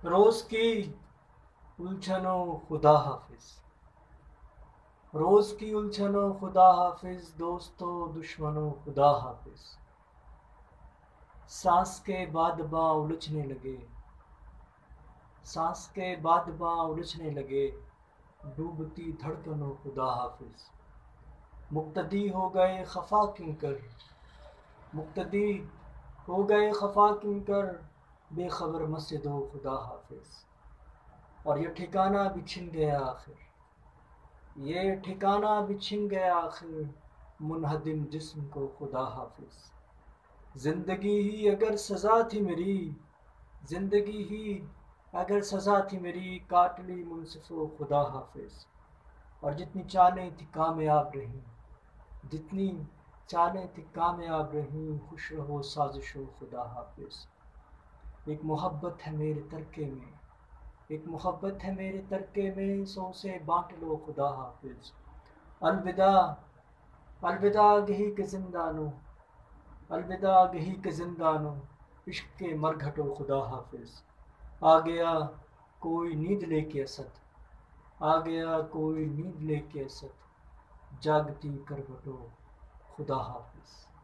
روز کی الجھنوں خدا حافظ، روز کی الجھنوں خدا حافظ، دوستو دشمنوں خدا حافظ۔ سانس کے بعد باں الجھنے لگے، سانس کے بعد باں الجھنے لگے، ڈوبتی دھڑکنوں خدا حافظ۔ مقتدی ہو گئے خفا کیوں کر، مقتدی ہو گئے خفا کیوں کر، بے خبر مسجدوں خدا حافظ۔ اور یہ ٹھکانہ بھی چھن گیا آخر، یہ ٹھکانہ بھی چھن گیا آخر، منہدم جسم کو خدا حافظ۔ زندگی ہی اگر سزا تھی میری، زندگی ہی اگر سزا تھی میری، کاٹ لی منصف و خدا حافظ۔ اور جتنی چالیں تھی کامیاب رہیں، جتنی چالیں تھی کامیاب رہیں، خوش رہو سازش و خدا حافظ۔ ایک محبت ہے میرے ترکے میں، ایک محبت ہے میرے ترکے میں، سو سے بانٹ لو خدا حافظ۔ الوداع، الوداع گہی کے زندانوں، الوداع گہی کے زندانوں، عشق کے مرگھٹو خدا حافظ۔ آ گیا کوئی نیند لے کے اسد، آ گیا کوئی نیند لے کے اسد، جاگتی کروٹو خدا حافظ۔